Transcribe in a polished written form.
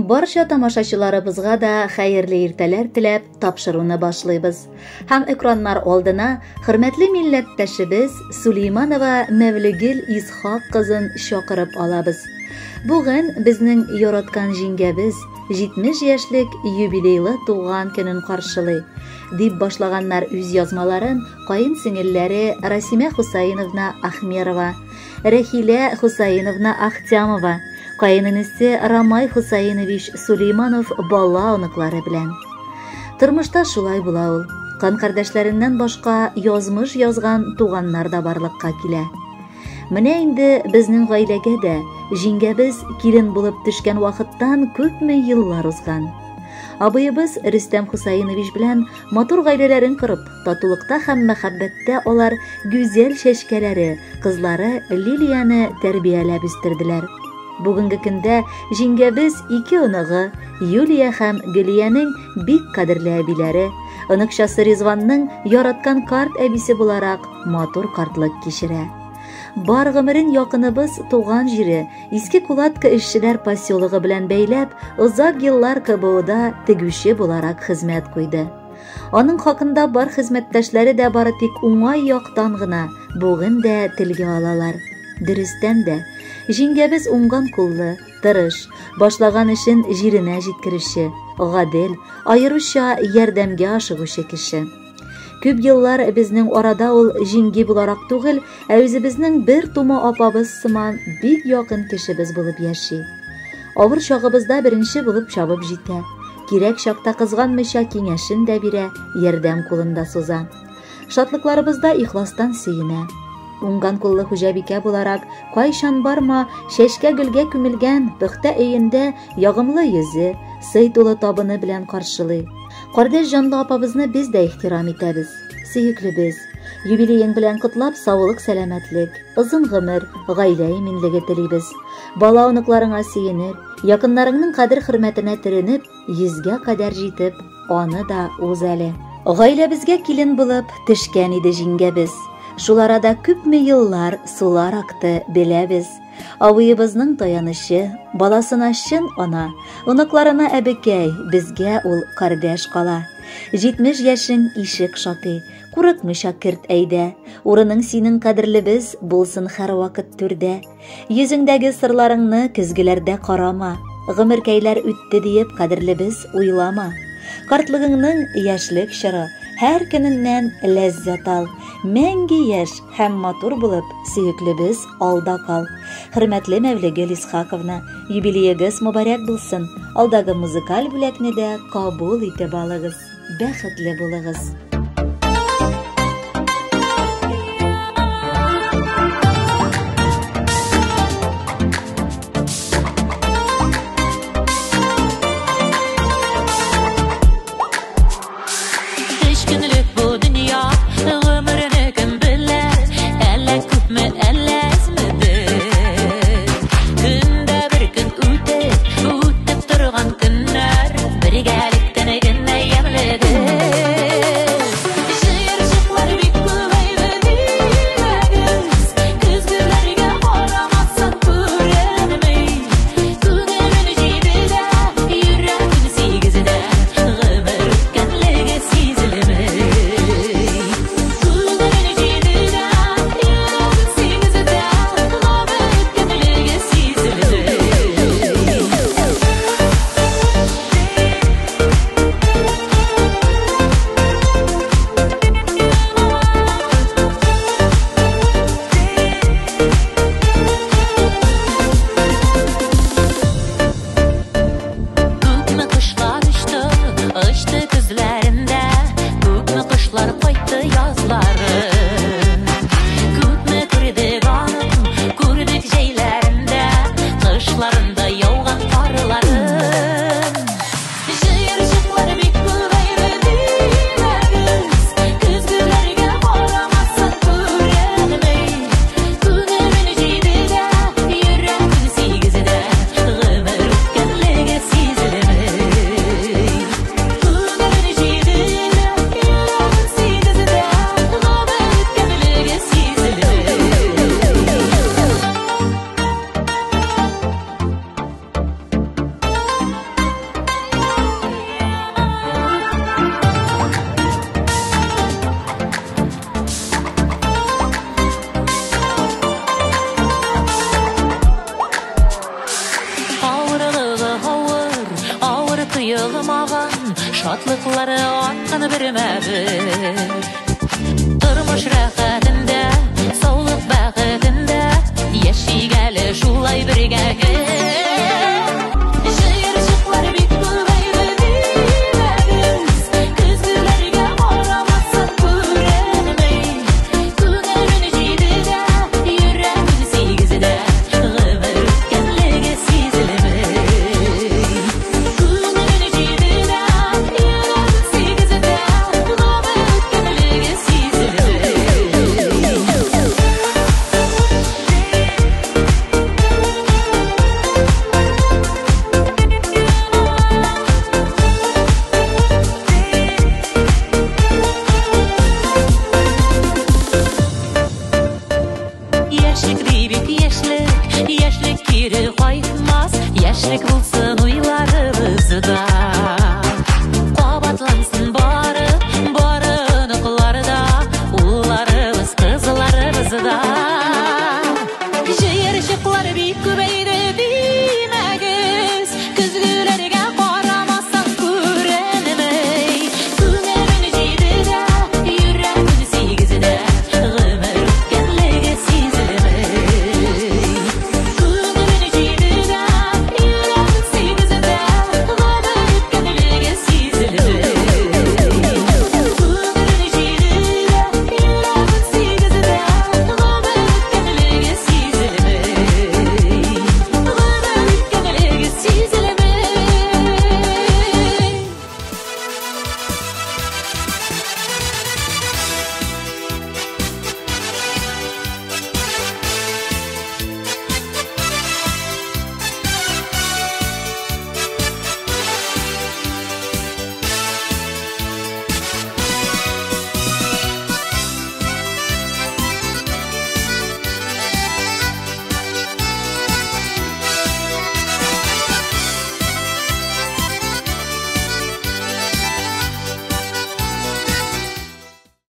Barcha тамашачыларыбызга да хәерле иртәләр теләп тапшыруны башлыйбыз. Һәм экраннар алдына хөрмәтле милләттәшебез Сулейманова Мәвлегел Исхак кызын чакырып алабыз. Бүген безнең яраткан җиңгәбез 70 яшьлек юбилейлы туган көнен каршылый, дип башлаганнар үз язмаларын каенсеңелләре Расимә Хусаиновна Ахмерова, Рәхилә Хусаиновна Ахтямова, каенинесе Рамай Хусаинович Сулейманов бала оныклары белән. Тормышта шулай була ул. Кан кардәшләреннән башка язмыш язган туганнар да барлыкка килә. Менә инде безнең гаиләгә дә җиңгәбез килен булып төшкән вакыттан күпме еллар узган. Абыебыз Рөстәм Хусаинович белән матур гаиләләрен корып, татулыкта һәм мәхәббәттә алар гүзәл чәчкәләре, кызлары Лилияны тәрбияләп үстерделәр. Бүгенге көндә җиңгәбез ике оныгы, Юлия һәм Гөлиянең бик кадерле әбиләре, оныкчасы Ризванның яраткан карт әбисе буларак матур картлык кичерә. Бар гомерен якыныбыз туган җире, Иске Кулатка эшчеләр поселогы белән бәйләп, озак еллар КБОда тегүче буларак хезмәт куйды. Аның хакында бар хезмәттәшләре дә бары тик уңай яктан гына бүген дә телгә алалар. Дөрестән дә, җиңгәбез уңган куллы, тырыш, башлаган эшен җиренә җиткерүче, гадел, аеруча ярдәмгә ашыгучы кеше. Күп еллар безнең арада ул җиңги буларак түгел, үзебезнең бер тума апабыз сыман бик якын кешебез булып яши. Авыр чагыбызда беренче булып чабып җитә. Кирәк чакта кызганмыйча киңәшен дә бирә, ярдәм кулында суза. Шатлыкларыбызда ихластан сөенә. Уңган куллы хуҗабикә буларак, кайчан барма, чәчкә гөлгә күмелгән пөхтә өендә ягымлы йөзе, сый тулы табыны белән каршылый. Кардәш җанлы апабызны без дә ихтирам итәбез. Сөеклебез, юбилеең белән котлап саулык, сәламәтлек, озын гомер, гаилә иминлеге телибез. Бала оныкларыңа сөенер, якыннарыңның кадер-хөрмәтенә төренеп, 100гә кадәр җитеп, аны да үз әле. Гаиләбезгә килен булып төшкән иде җиңгәбез. Шул арада күпме еллар сулар акты, беләбез. Авыебызның таянышы, баласына чын ана, оныкларына әбекәй, безгә ул кардәш кала. 70 яшең ишек шатый, курыкмыйча керт әйдә, урының синең кадерлебез булсын һәр вакыт түрдә. Йөзеңдәге сырларыңны көзгеләрдә карама, гомеркәйләр үтте диеп кадерлебез уйлама. Картлыгыңның яшьлек чоры һәр көненнән ләззәт ал. Мәңге яшь һәм матур булып, сөеклебез алда кал. Хөрмәтле Мәвлегел Исхаковна, юбилеегез мөбарәк булсын. Алдагы музыкаль бүләкне дә кабул итеп алыгыз. Бәхетле булыгыз. Birgalikdan egin yamledi. Şatlıkları atqını birmədir Durmuş rəxətində, sağlıq bəxətində Yeşigəli şulay birgə Şehirciklər bik qüvəyli dileriz Küzgülərgə aramazsan görənmey Günərin cididə, yüreğin segizdə Qıvır ötkənliği sizilmey Günərin cididə, yüreğin segizdə Qıvır ötkənliği sizilmey Яшьлек дибик яшьлек, яшьлек кире кайтмас Яшьлек булсын уйларыбызда